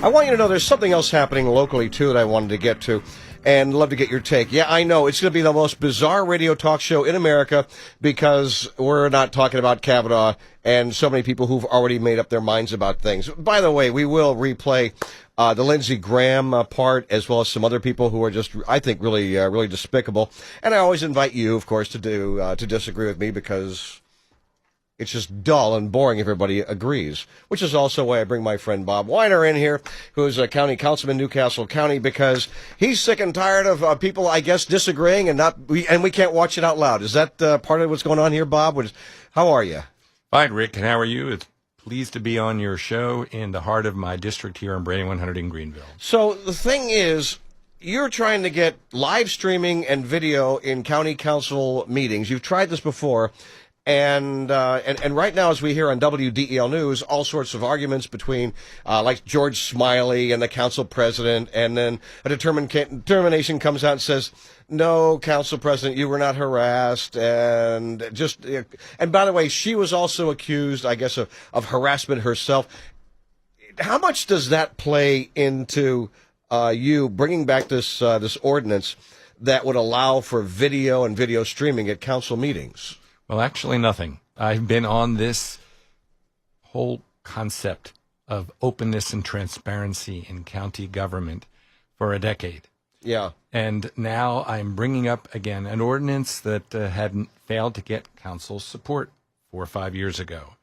I want you to know there's something else happening locally, too, that I wanted to get to, and love to get your take. Yeah, I know, it's going to be the most bizarre radio talk show in America because we're not talking about Kavanaugh and so many people who've already made up their minds about things. By the way, we will replay the Lindsey Graham part, as well as some other people who are just, I think, really despicable. And I always invite you, of course, to disagree with me because it's just dull and boring if everybody agrees, which is also why I bring my friend Bob Weiner in here, who's a county councilman in Newcastle County, because he's sick and tired of people, I guess, disagreeing and we can't watch it out loud. Is that part of what's going on here, Bob? How are you? Fine, Rick, and how are you? It's pleased to be on your show in the heart of my district here in Brady 100 in Greenville. So the thing is, you're trying to get live streaming and video in county council meetings. You've tried this before. And right now, as we hear on WDEL News, all sorts of arguments between, like George Smiley and the council president, and then a determination comes out and says, no, council president, you were not harassed, and by the way, she was also accused, I guess, of harassment herself. How much does that play into you bringing back this ordinance that would allow for video and video streaming at council meetings? Well, actually, nothing. I've been on this whole concept of openness and transparency in county government for a decade. Yeah. And now I'm bringing up again an ordinance that hadn't failed to get council support 4 or 5 years ago.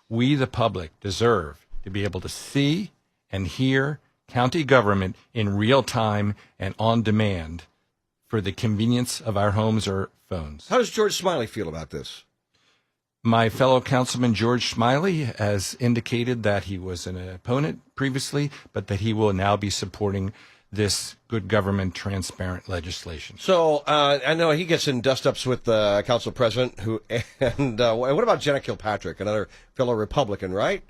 We, the public, deserve to be able to see and hear county government in real time and on demand for the convenience of our homes or phones. How does George Smiley feel about this? My fellow Councilman George Smiley has indicated that he was an opponent previously, but that he will now be supporting this good government transparent legislation. So I know he gets in dust-ups with the council president, and what about Jenna Kilpatrick, another fellow Republican, right?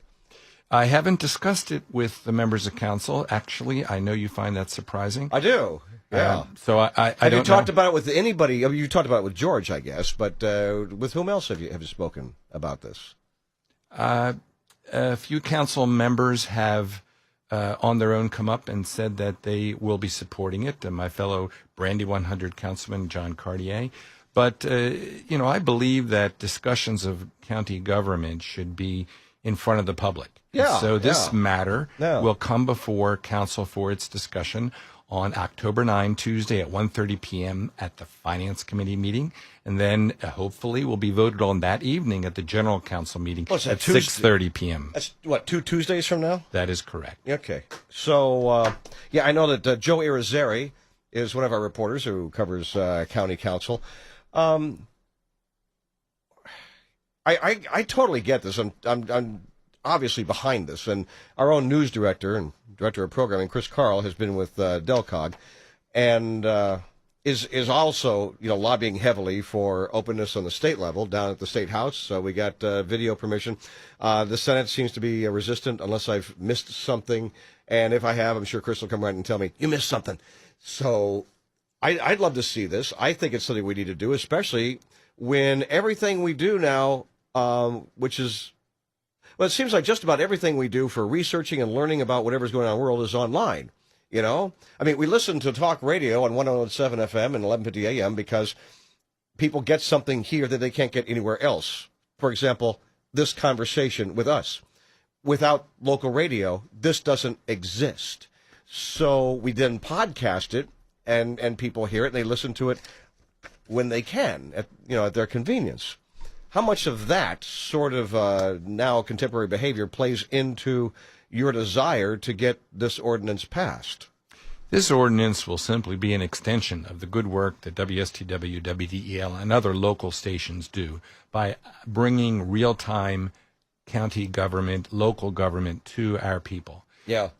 I haven't discussed it with the members of council. Actually, I know you find that surprising. I do. Yeah. So I have don't you talked know. about it with anybody? I mean, you talked about it with George, I guess, but with whom else have you spoken about this? A few council members have on their own come up and said that they will be supporting it. And my fellow Brandy 100 Councilman John Cartier. But I believe that discussions of county government should be in front of the public. Yeah. So this matter will come before council for its discussion on October 9, Tuesday at 1:30 p.m. at the Finance Committee meeting, and then hopefully will be voted on that evening at the General Council meeting at 6:30 p.m. That's, what, 2 Tuesdays from now? That is correct. Okay. So, I know that Joe Irizarry is one of our reporters who covers county council. I totally get this. I'm obviously behind this, and our own news director and director of programming, Chris Carl, has been with Delcog, and is also lobbying heavily for openness on the state level down at the state house. So we got video permission. The Senate seems to be resistant unless I've missed something, and if I have, I'm sure Chris will come around and tell me you missed something. So I'd love to see this. I think it's something we need to do, especially when everything we do now, which is, well, it seems like just about everything we do for researching and learning about whatever's going on in the world is online. I mean, we listen to talk radio on 107 FM and 1150 AM because people get something here that they can't get anywhere else. For example, this conversation with us. Without local radio, this doesn't exist. So we then podcast it, and people hear it, and they listen to it when they can, at their convenience. How much of that sort of now contemporary behavior plays into your desire to get this ordinance passed? This ordinance will simply be an extension of the good work that WSTW, WDEL, and other local stations do by bringing real-time county government, local government to our people. Yeah.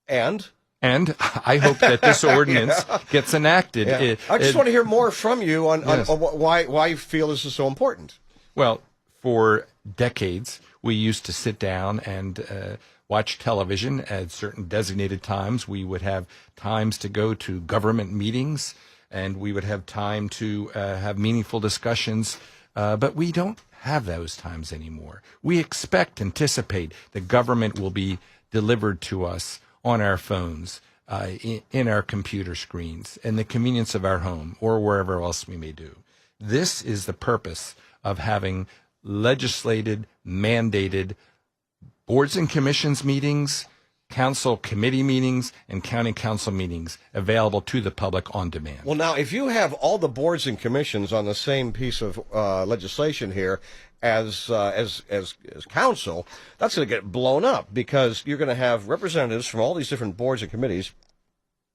And I hope that this ordinance gets enacted. Yeah. I just want to hear more from you on why you feel this is so important. Well, for decades, we used to sit down and watch television at certain designated times. We would have times to go to government meetings, and we would have time to have meaningful discussions, but we don't have those times anymore. We anticipate the government will be delivered to us on our phones, in our computer screens, in the convenience of our home, or wherever else we may do. This is the purpose of having legislated, mandated boards and commissions meetings, council committee meetings, and county council meetings available to the public on demand. Well, now, if you have all the boards and commissions on the same piece of legislation here as council, that's going to get blown up, because you're going to have representatives from all these different boards and committees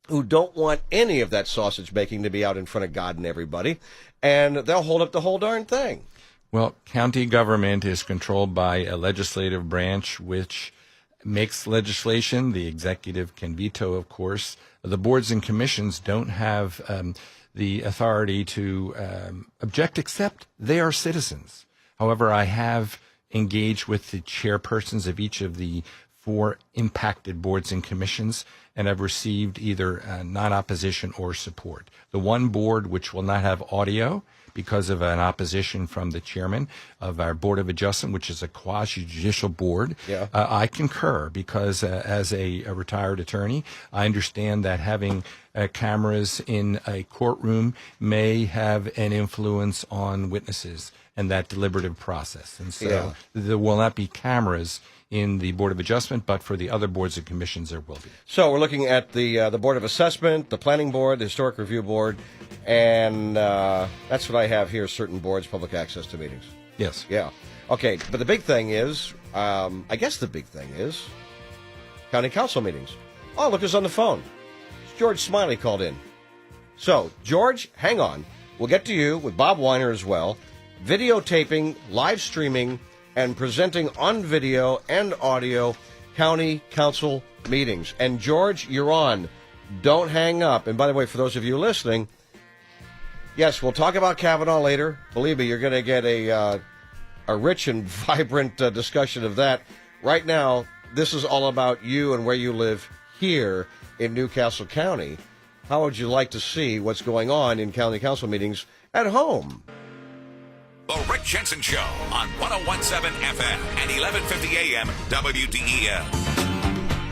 who don't want any of that sausage making to be out in front of God and everybody, and they'll hold up the whole darn thing. Well, county government is controlled by a legislative branch which makes legislation. The executive can veto, of course. The boards and commissions don't have the authority to object, except they are citizens. However, I have engaged with the chairpersons of each of the 4 impacted boards and commissions, and I've received either non-opposition or support. The one board which will not have audio because of an opposition from the chairman of our Board of Adjustment, which is a quasi-judicial board. Yeah. I concur, because as a retired attorney, I understand that having cameras in a courtroom may have an influence on witnesses and that deliberative process. And so there will not be cameras in the Board of Adjustment, but for the other boards and commissions there will be. So we're looking at the Board of Assessment, the Planning Board, the Historic Review Board, and that's what I have here, certain boards, public access to meetings. Yes. Yeah. Okay, but the big thing is, I guess the big thing is, county council meetings. Oh, look who's on the phone. It's George Smiley called in. So, George, hang on. We'll get to you with Bob Weiner as well. Videotaping, live streaming, and presenting on video and audio county council meetings. And George, you're on. Don't hang up. And by the way, for those of you listening, yes, we'll talk about Kavanaugh later. Believe me, you're going to get a rich and vibrant discussion of that. Right now, this is all about you and where you live here in Newcastle County. How would you like to see what's going on in county council meetings at home? The Rick Jensen Show on 101.7 FM and 1150 AM WDEL.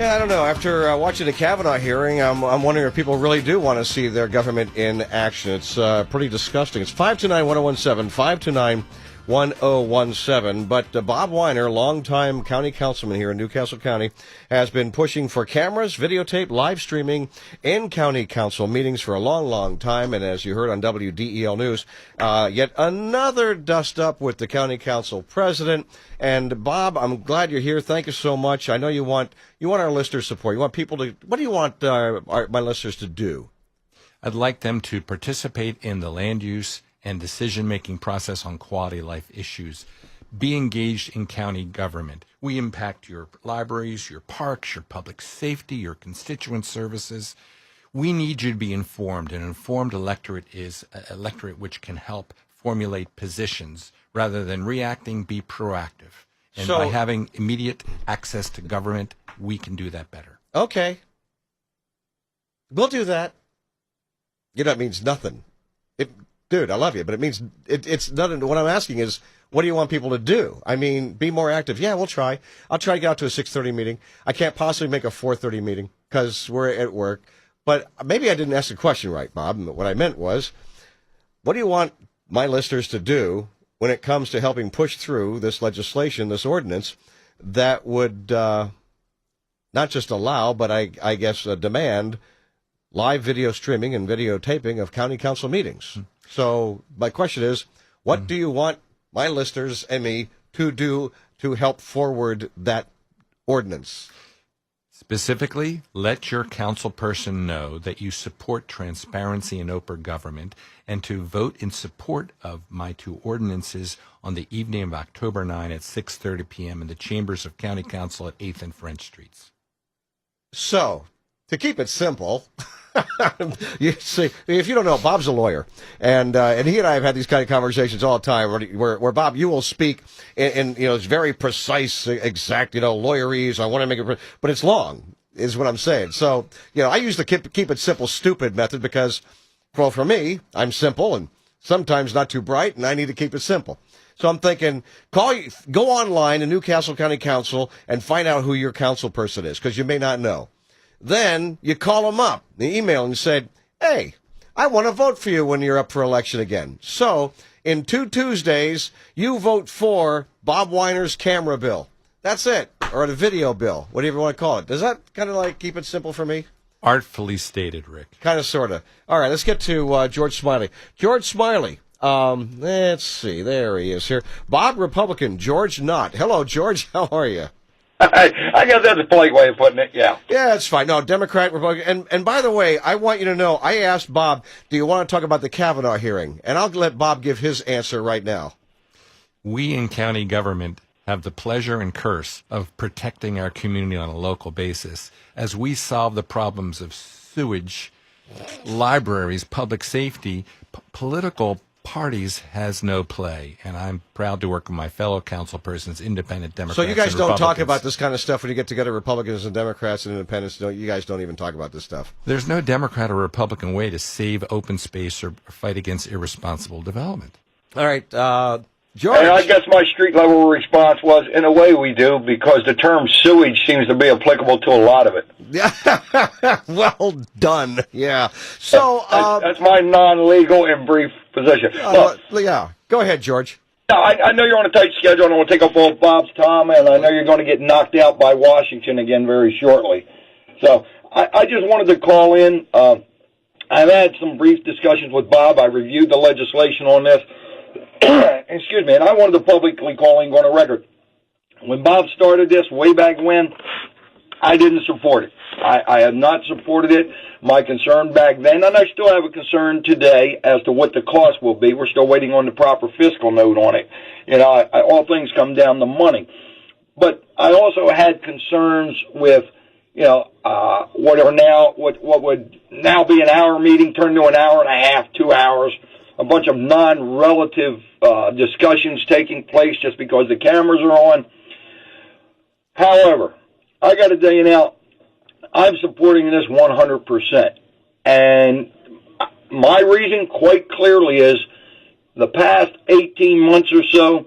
Yeah, I don't know. After watching the Kavanaugh hearing, I'm wondering if people really do want to see their government in action. It's pretty disgusting. It's 529-1017, 529-1017. But Bob Weiner, longtime county councilman here in Newcastle County, has been pushing for cameras, videotape, live streaming in county council meetings for a long, long time. And as you heard on WDEL News, yet another dust up with the county council president. And Bob, I'm glad you're here. Thank you so much. I know you want our listeners' support. You want people to. What do you want my listeners to do? I'd like them to participate in the land use and decision-making process on quality life issues. Be engaged in county government. We impact your libraries, your parks, your public safety, your constituent services. We need you to be informed. An informed electorate is an electorate which can help formulate positions rather than reacting. Be proactive. And by having immediate access to government, we can do that better. Okay. We'll do that. You know, it means nothing. Dude, I love you, but it means it's nothing. What I'm asking is, what do you want people to do? I mean, be more active. Yeah, we'll try. I'll try to get out to a 6:30 meeting. I can't possibly make a 4:30 meeting because we're at work. But maybe I didn't ask the question right, Bob. What I meant was, what do you want my listeners to do when it comes to helping push through this legislation, this ordinance, that would not just allow, but I guess demand live video streaming and videotaping of county council meetings? So my question is, what do you want my listeners and me to do to help forward that ordinance? Specifically, let your councilperson know that you support transparency and open government, and to vote in support of my 2 ordinances on the evening of October 9 at 6:30 p.m. in the chambers of County Council at 8th and French Streets. So, to keep it simple, you see, if you don't know, Bob's a lawyer, and he and I have had these kind of conversations all the time. Where Bob, you will speak in it's very precise, exact, lawyerese. I want to make it, but it's long, is what I'm saying. So I use the keep it simple, stupid method because, well, for me, I'm simple and sometimes not too bright, and I need to keep it simple. So I'm thinking, go online to Newcastle County Council and find out who your council person is, because you may not know. Then you call them up, the email, and say, hey, I want to vote for you when you're up for election again. So in 2 Tuesdays, you vote for Bob Weiner's camera bill. That's it. Or the video bill, whatever you want to call it. Does that kind of like keep it simple for me? Artfully stated, Rick. Kind of, sort of. All right, let's get to George Smiley. George Smiley. Let's see. There he is here. Bob, Republican. George, not. Hello, George. How are you? I guess that's a polite way of putting it, yeah. Yeah, it's fine. No, Democrat, Republican. And by the way, I want you to know, I asked Bob, do you want to talk about the Kavanaugh hearing? And I'll let Bob give his answer right now. We in county government have the pleasure and curse of protecting our community on a local basis as we solve the problems of sewage, libraries, public safety. Political parties has no play, and I'm proud to work with my fellow councilpersons, independent Democrats. So you guys and don't talk Republicans. about this kind of stuff when you get together, Republicans and Democrats and independents. You guys don't even talk about this stuff. There's no Democrat or Republican way to save open space or fight against irresponsible development. All right, George. And I guess my street level response was, in a way we do, because the term sewage seems to be applicable to a lot of it. Yeah, well done. Yeah. So That's my non-legal and brief position. Look, yeah, go ahead, George. now, I know you're on a tight schedule. I don't want to take up all Bob's time, and I know you're going to get knocked out by Washington again very shortly. So I just wanted to call in. I've had some brief discussions with Bob. I reviewed the legislation on this. Excuse me, and I wanted to publicly call in on a record. When Bob started this way back when, I didn't support it. I have not supported it. My concern back then, and I still have a concern today as to what the cost will be. We're still waiting on the proper fiscal note on it. You know, all things come down to money. But I also had concerns with, you know, what would now be an hour meeting turned to an hour and a half, 2 hours. A bunch of non-relative discussions taking place just because the cameras are on. However, I got to tell you now, I'm supporting this 100%. And my reason quite clearly is the past 18 months or so,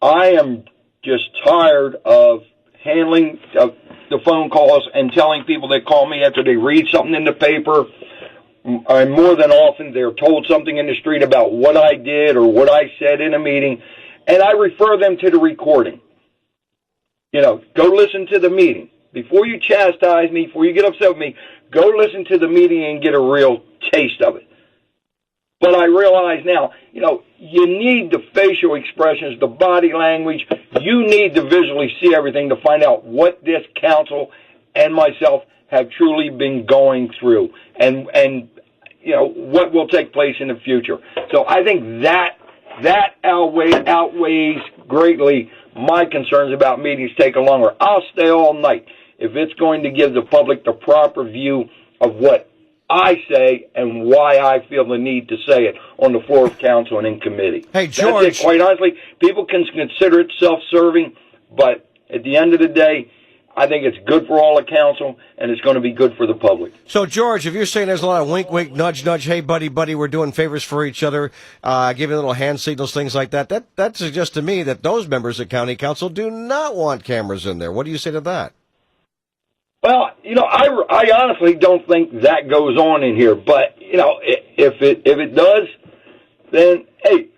I am just tired of handling the phone calls and telling people that call me after they read something in the paper. And more than often, they're told something in the street about what I did or what I said in a meeting, and I refer them to the recording. You know, go listen to the meeting. Before you chastise me, before you get upset with me, go listen to the meeting and get a real taste of it. But I realize now, you know, you need the facial expressions, the body language. You need to visually see everything to find out what this council and myself have truly been going through and you know, what will take place in the future. So I think that outweighs greatly my concerns about meetings taking longer. I'll stay all night if it's going to give the public the proper view of what I say and why I feel the need to say it on the floor of council and in committee. Hey, George. That's it. Quite honestly, people can consider it self-serving, but at the end of the day, I think it's good for all the council, and it's going to be good for the public. So, George, if you're saying there's a lot of wink, wink, nudge, nudge, hey, buddy, we're doing favors for each other, giving little hand signals, things like that, that suggests to me that those members of county council do not want cameras in there. What do you say to that? Well, you know, I honestly don't think that goes on in here, but, you know, if it does, then, hey,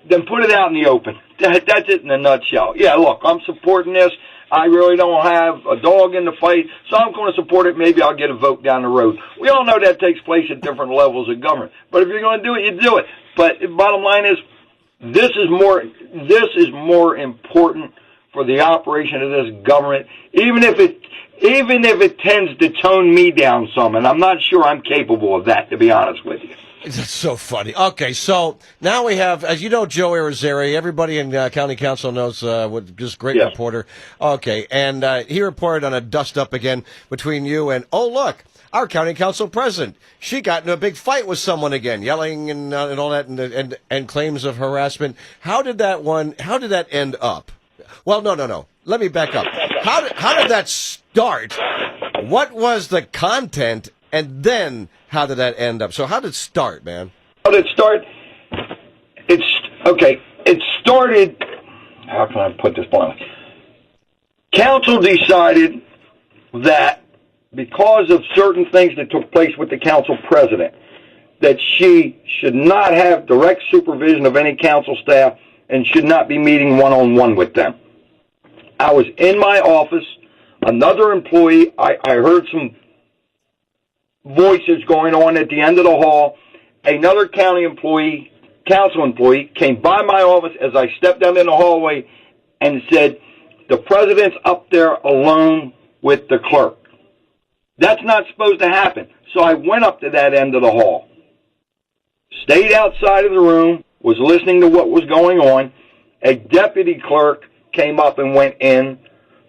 then put it out in the open. That's it in a nutshell. Yeah, look, I'm supporting this. I really don't have a dog in the fight, so I'm going to support it. Maybe I'll get a vote down the road. We all know that takes place at different levels of government. But if you're going to do it, you do it. But the bottom line is, this is more important for the operation of this government, even if it tends to tone me down some, and I'm not sure I'm capable of that, to be honest with you. That's so funny. Okay, so now we have, as you know, Joe Irizarry. Everybody in county council knows just great Yes. reporter. Okay, and he reported on a dust-up again between you and, oh, look, our county council president. She got into a big fight with someone again, yelling and all that, and claims of harassment. How did that end up? Well, no. Let me back up. How did that start? What was the content? And then, how did that end up? So how did it start, man? How did it start? It's, okay, it started, how can I put this bluntly? Council decided that because of certain things that took place with the council president, that she should not have direct supervision of any council staff and should not be meeting one-on-one with them. I was in my office, another employee, I heard some voices going on at the end of the hall. Another council employee came by my office as I stepped down in the hallway and said, the president's up there alone with the clerk. That's not supposed to happen. So I went up to that end of the hall, stayed outside of the room, was listening to what was going on. A deputy clerk came up and went in.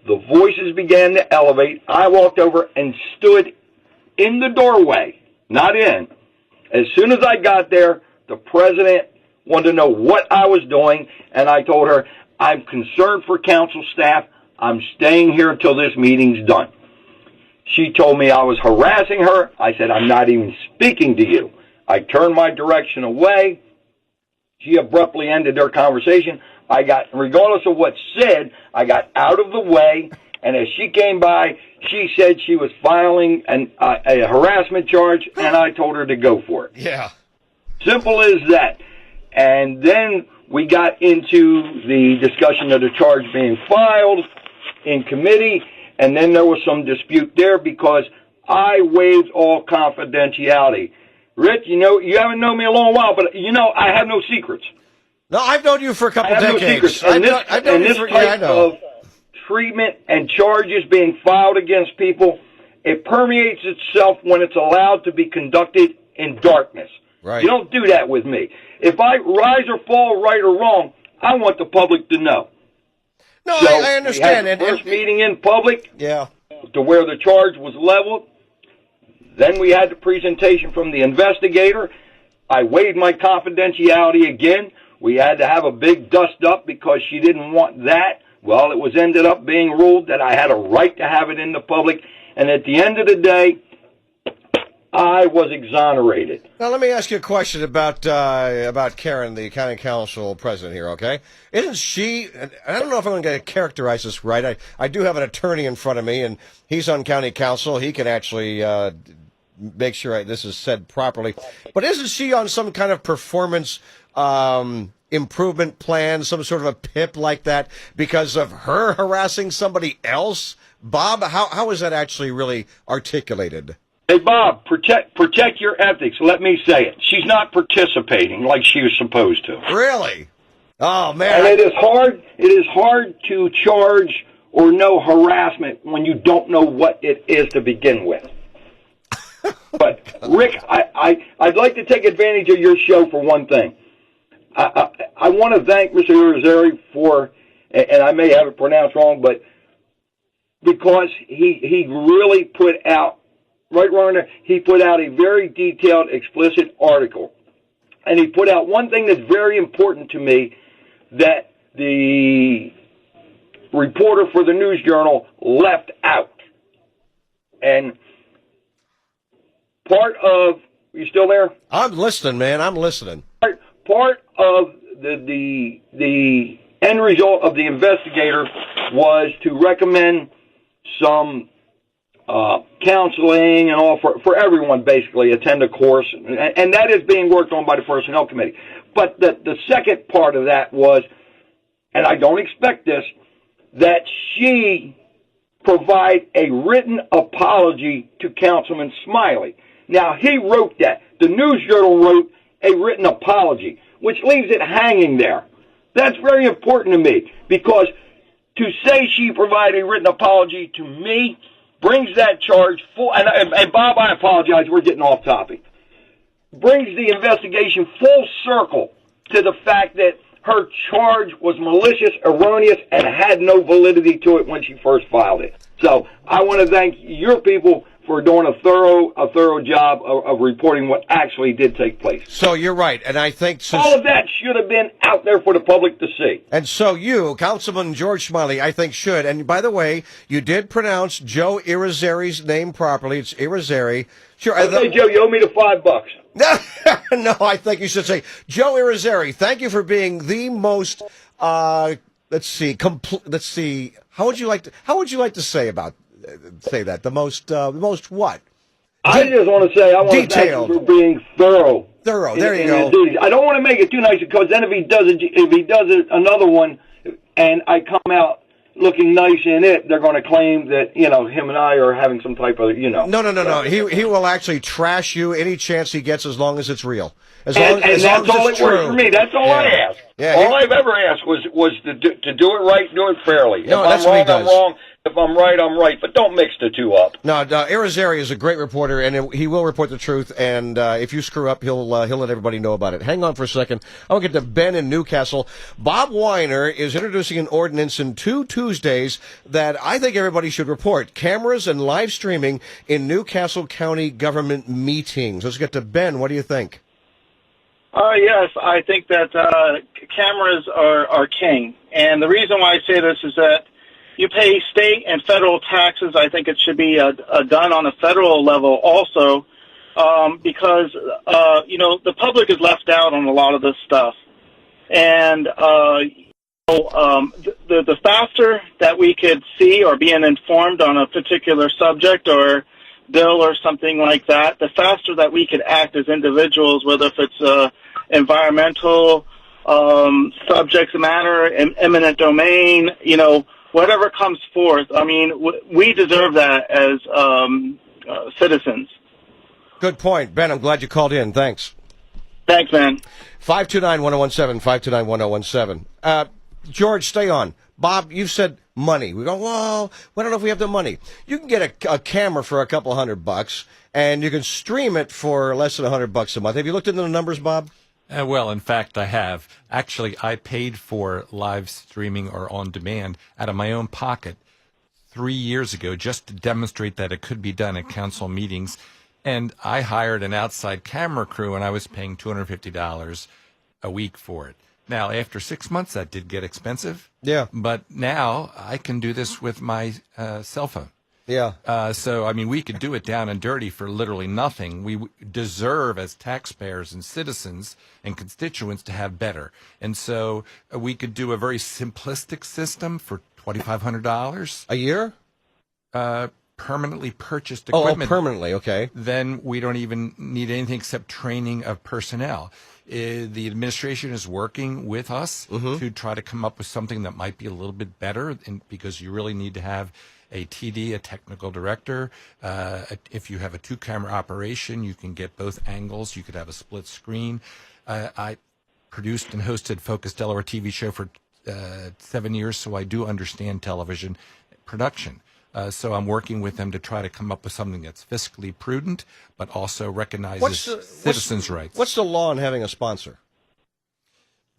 The voices began to elevate. I walked over and stood in the doorway, not in. As soon as I got there, the president wanted to know what I was doing, and I told her, I'm concerned for council staff. I'm staying here until this meeting's done. She told me I was harassing her. I said, I'm not even speaking to you. I turned my direction away. She abruptly ended their conversation. Regardless of what's said, I got out of the way, and as she came by, she said she was filing a harassment charge, and I told her to go for it. Yeah. Simple as that. And then we got into the discussion of the charge being filed in committee, and then there was some dispute there because I waived all confidentiality. Rich, you haven't known me a long while, but I have no secrets. No, I've known you for a couple I have decades. No secrets. And this type of treatment and charges being filed against people, it permeates itself when it's allowed to be conducted in darkness. Right. You don't do that with me. If I rise or fall, right or wrong, I want the public to know. No, So I understand. We had the first meeting in public, yeah, to where the charge was leveled. Then we had the presentation from the investigator. I waived my confidentiality again. We had to have a big dust up because she didn't want that. Well, it was ended up being ruled that I had a right to have it in the public. And at the end of the day, I was exonerated. Now, let me ask you a question about Karen, the county council president here, okay? Isn't she, and I don't know if I'm going to characterize this right. I do have an attorney in front of me, and he's on county council. He can actually make sure this is said properly. But isn't she on some kind of performance improvement plan, some sort of a PIP like that, because of her harassing somebody else? Bob, how is that actually really articulated? Hey, Bob, protect your ethics. Let me say it. She's not participating like she was supposed to. Really? Oh, man. And it is hard to charge or know harassment when you don't know what it is to begin with. But, Rick, I'd like to take advantage of your show for one thing. I want to thank Mr. Irizarry for, and I may have it pronounced wrong, but because he really put out, right around there, he put out a very detailed, explicit article. And he put out one thing that's very important to me that the reporter for the News Journal left out. And part of, you still there? I'm listening, man. I'm listening. Part of the end result of the investigator was to recommend some counseling and all for everyone, basically, attend a course, and that is being worked on by the Personnel Committee. But the second part of that was, and I don't expect this, that she provide a written apology to Councilman Smiley. Now, he wrote that. The News Journal wrote a written apology, which leaves it hanging there. That's very important to me, because to say she provided a written apology to me brings that charge full, and Bob, I apologize, we're getting off topic, brings the investigation full circle to the fact that her charge was malicious, erroneous, and had no validity to it when she first filed it. So I want to thank your people for doing a thorough job of reporting what actually did take place. So you're right, and I think all of that should have been out there for the public to see. And so you, Councilman George Smiley, I think should. And by the way, you did pronounce Joe Irizarry's name properly. It's Irizarry. Sure. Okay, Joe, you owe me the $5. No, I think you should say Joe Irizarry. Thank you for being the most. Let's see. How would you like to say that? The most what? I just want to say I want to thank you for being thorough. There you go. I don't want to make it too nice because then if he does another one, and I come out looking nice in it, they're going to claim that him and I are having some type of No. He will actually trash you any chance he gets as long as it's real. As long as it works for me. That's all I ask. Yeah, all I've ever asked was to do it right, do it fairly. No, if that's I'm what he wrong, does. I'm wrong. If I'm right, I'm right. But don't mix the two up. No, Irizarry is a great reporter, and he will report the truth. And if you screw up, he'll let everybody know about it. Hang on for a second. I want to get to Ben in Newcastle. Bob Weiner is introducing an ordinance in 2 Tuesdays that I think everybody should report: cameras and live streaming in Newcastle County government meetings. Let's get to Ben. What do you think? Yes, I think that cameras are king. And the reason why I say this is that you pay state and federal taxes. I think it should be done on a federal level also because, the public is left out on a lot of this stuff. And the faster that we could see or being informed on a particular subject or bill or something like that, the faster that we could act as individuals, whether if it's environmental subjects matter, eminent domain, whatever comes forth. I mean, we deserve that as citizens. Good point, Ben. I'm glad you called in. Thanks. Thanks, man. 529-1017, 529-1017. George, stay on. Bob, you've said money. We go, well, I don't know if we have the money. You can get a camera for a couple $100, and you can stream it for less than $100 a month. Have you looked into the numbers, Bob? Well, in fact, I have. Actually, I paid for live streaming or on demand out of my own pocket 3 years ago just to demonstrate that it could be done at council meetings. And I hired an outside camera crew, and I was paying $250 a week for it. Now, after 6 months, that did get expensive. Yeah. But now I can do this with my cell phone. Yeah. So, I mean, we could do it down and dirty for literally nothing. We deserve as taxpayers and citizens and constituents to have better. And so we could do a very simplistic system for $2,500. A year? Permanently purchased equipment. Oh, permanently, okay. Then we don't even need anything except training of personnel. The administration is working with us to try to come up with something that might be a little bit better because you really need to have a TD, a technical director. If you have a 2-camera operation, you can get both angles. You could have a split screen. I produced and hosted Focus Delaware TV show for 7 years, so I do understand television production. So I'm working with them to try to come up with something that's fiscally prudent, but also recognizes citizens' rights. What's the law on having a sponsor?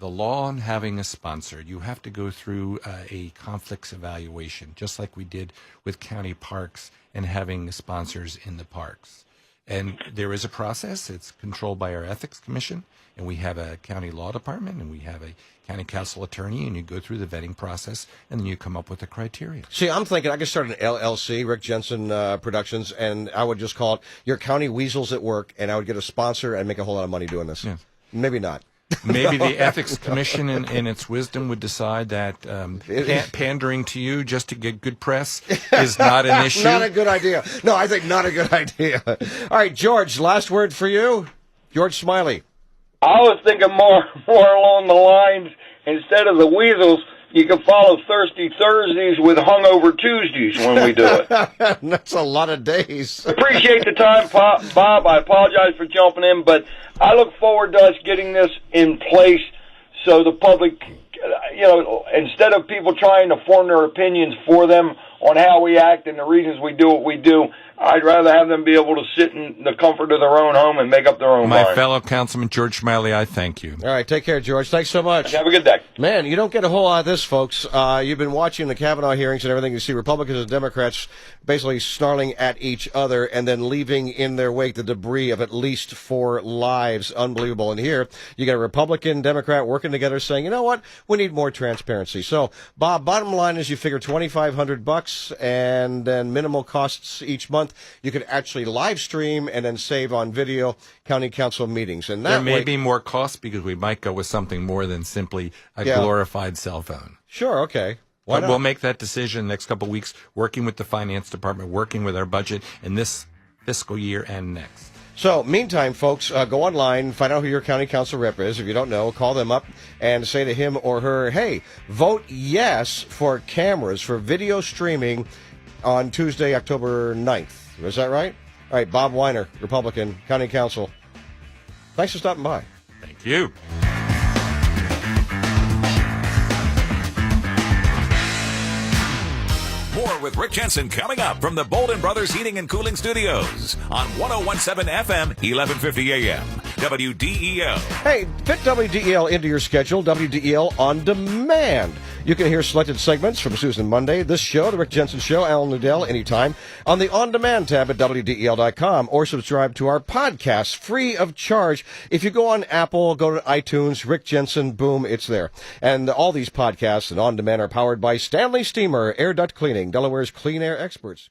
The law on having a sponsor, you have to go through a conflicts evaluation, just like we did with county parks and having sponsors in the parks. And there is a process. It's controlled by our ethics commission, and we have a county law department, and we have a county council attorney, and you go through the vetting process, and then you come up with the criteria. See, I'm thinking I could start an LLC, Rick Jensen Productions, and I would just call it Your County Weasels at Work, and I would get a sponsor and make a whole lot of money doing this. Yeah. Maybe not. Maybe the ethics commission in its wisdom would decide that pandering to you just to get good press is not an issue. Not a good idea. No, I think not a good idea. All right, George, last word for you. George Smiley. I was thinking more along the lines, instead of the weasels, you can follow Thirsty Thursdays with Hungover Tuesdays when we do it. That's a lot of days. Appreciate the time, Bob. I apologize for jumping in, but I look forward to us getting this in place so the public, instead of people trying to form their opinions for them on how we act and the reasons we do what we do. I'd rather have them be able to sit in the comfort of their own home and make up their own My mind. fellow Councilman George Smiley, I thank you. All right, take care, George. Thanks so much. Have a good day. Man, you don't get a whole lot of this, folks. You've been watching the Kavanaugh hearings and everything. You see Republicans and Democrats basically snarling at each other and then leaving in their wake the debris of at least 4 lives. Unbelievable. And here, you got a Republican, Democrat working together saying, you know what, we need more transparency. So, Bob, bottom line is you figure $2,500 and then minimal costs each month. You could actually live stream and then save on video county council meetings. And that There may way, be more costs because we might go with something more than simply a glorified cell phone. Sure, okay. Why But not? we'll make that decision the next couple of weeks, working with the finance department, working with our budget in this fiscal year and next. So, meantime, folks, go online, find out who your county council rep is. If you don't know, call them up and say to him or her, hey, vote yes for cameras, for video streaming on Tuesday, October 9th. Is that right? All right, Bob Weiner, Republican, County Council. Thanks for stopping by. Thank you. More with Rick Jensen coming up from the Bolden Brothers Heating and Cooling Studios on 101.7 FM, 1150 AM, WDEL. Hey, fit WDEL into your schedule, WDEL On Demand. You can hear selected segments from Susan Monday, this show, The Rick Jensen Show, Alan Nudell, anytime on the On Demand tab at WDEL.com, or subscribe to our podcast free of charge. If you go on Apple, go to iTunes, Rick Jensen, boom, it's there. And all these podcasts and On Demand are powered by Stanley Steamer, Air Duct Cleaning, Delaware's clean air experts.